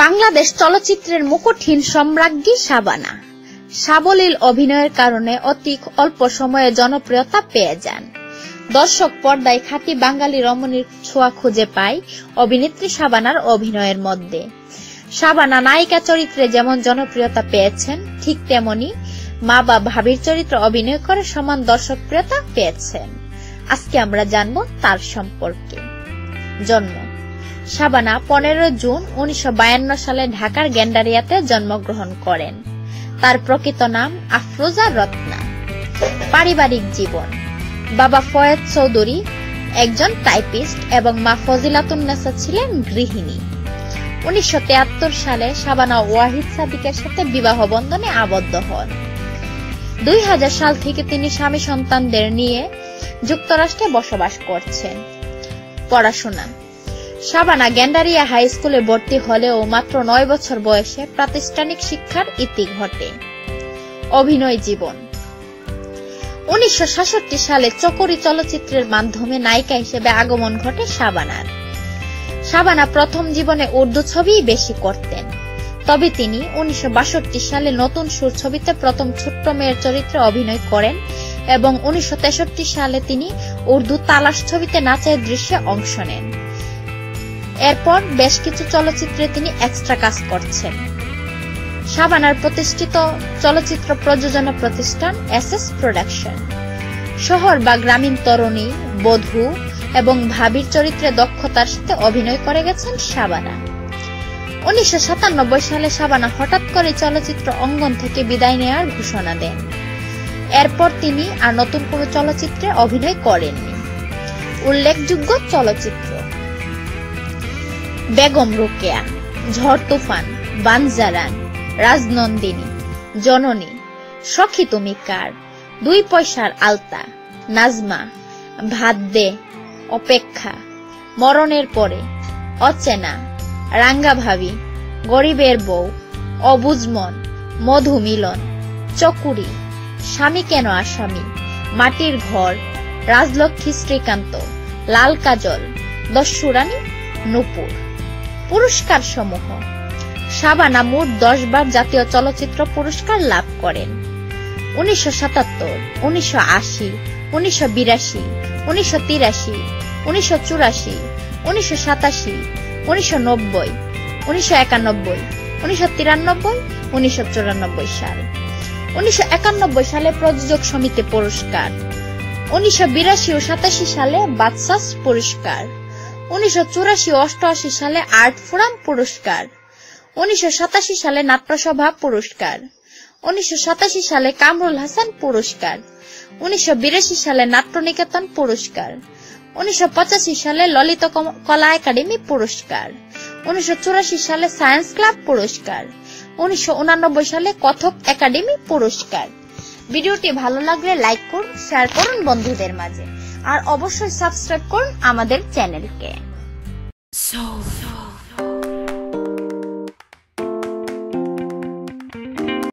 বাংলাদেশ চলচ্চিত্রের মুকুটহীন সম্রাজ্ঞী শাবানা সাবলীল অভিনয়ের কারণে অতি অল্প সময়ে জনপ্রিয়তা পেয়ে যান। দর্শক পর্দায় খাঁটি বাঙালি রমণীর ছোঁয়া খুঁজে পায় অভিনেত্রী শাবানার অভিনয়ের মধ্যে। শাবানা নায়িকা চরিত্রে যেমন জনপ্রিয়তা পেয়েছেন, ঠিক তেমনি মা বা ভাবির চরিত্রে অভিনয় করে সমান দর্শকপ্রিয়তা পেয়েছেন। আজকে আমরা জানব তার সম্পর্কে। জন্ম: শাবানা 15 জুন 1952 সালে ঢাকার গেন্ডারিয়াতে জন্মগ্রহণ করেন। তার প্রকৃত নাম আফরোজা রত্না। পারিবারিক জীবন: বাবা ফয়েজ চৌধুরী একজন টাইপিস্ট এবং মা ফজিলাতুন্নেসা ছিলেন গৃহিণী। 1973 সালে শাবানা ওয়াহিদ সাদিকের সাথে বিবাহ বন্ধনে আবদ্ধ হন। 2000 সাল থেকে তিনি স্বামী সন্তানদের নিয়ে যুক্তরাষ্ট্রে বসবাস করছেন। পড়াশোনা: শাবানা গেন্ডারিয়া হাই স্কুলে ভর্তি হলেও মাত্র 9 বছর বয়সে প্রাতিষ্ঠানিক শিক্ষার ইতি ঘটে। অভিনয় জীবন: 1966 সালে চকরি চলচ্চিত্রের মাধ্যমে নায়িকা হিসেবে আগমন ঘটে শাবানার। শাবানা প্রথম জীবনে উর্দু ছবিই বেশি করতেন, তবে তিনি 1962 সালে নতুন সুর ছবিতে প্রথম ছোট্ট মেয়ের চরিত্রে অভিনয় করেন এবং 1963 সালে তিনি উর্দু তালাশ ছবিতে নাচের দৃশ্যে অংশ নেন। এরপর বেশ কিছু চলচ্চিত্রে তিনি এক্সট্রা কাজ করছেন। শাবানার প্রতিষ্ঠিত চলচ্চিত্র প্রযোজনা প্রতিষ্ঠান এসএস প্রোডাকশন। শহর বা গ্রামীণ তরুণী, বধূ এবং ভাবির চরিত্রে দক্ষতার সাথে অভিনয় করে গেছেন শাবানা। 1997 সালে শাবানা হঠাৎ করে চলচ্চিত্র অঙ্গন থেকে বিদায় নেওয়ার ঘোষণা দেন। এরপর তিনি আর নতুন কোনো চলচ্চিত্রে অভিনয় করেননি। উল্লেখযোগ্য চলচ্চিত্র: বেগম রোকেয়া, ঝড় তুফান, বানজারান, রাজনন্দিনী, জননী, সখী তুমি কার, 2 পয়সার আলতা, নাজমা, ভাত দে, অপেক্ষা, মরণের পরে, অচেনা, রাঙ্গা ভাবি, গরিবের বউ, অবুঝ মন, মধু মিলন, চকুরি, স্বামী কেন আসামি, মাটির ঘর, রাজলক্ষ্মী শ্রীকান্ত, লাল কাজল, দস্যুরানী, নূপুর। পুরস্কার সমূহ: শাবানা মোট 10 বার জাতীয় চলচ্চিত্র পুরস্কার লাভ করেন। 1977, 1980, 1982, 1983, 1984, 1987, 1990, 1991, 1993, 1994 সাল। 1991 সালে প্রযোজক সমিতি পুরস্কার। 1982 ও 87 সালে বাদশাহ পুরস্কার। 1984 ও 88 সালে আর্ট ফোরাম পুরস্কার। 1987 সালে নাট্যসভা পুরস্কার। 1987 সালে কামরুল হাসান পুরস্কার। 1982 সালে নাট্যনিকেতন পুরস্কার। 1985 সালে ললিত কলা একাডেমি পুরস্কার। 1984 সালে সায়েন্স ক্লাব পুরস্কার। 1989 সালে কথক একাডেমি পুরস্কার। ভিডিওটি ভালো লাগলে লাইক করুন, শেয়ার করুন বন্ধুদের মাঝে, আর অবশ্যই সাবস্ক্রাইব করুন আমাদের চ্যানেলকে।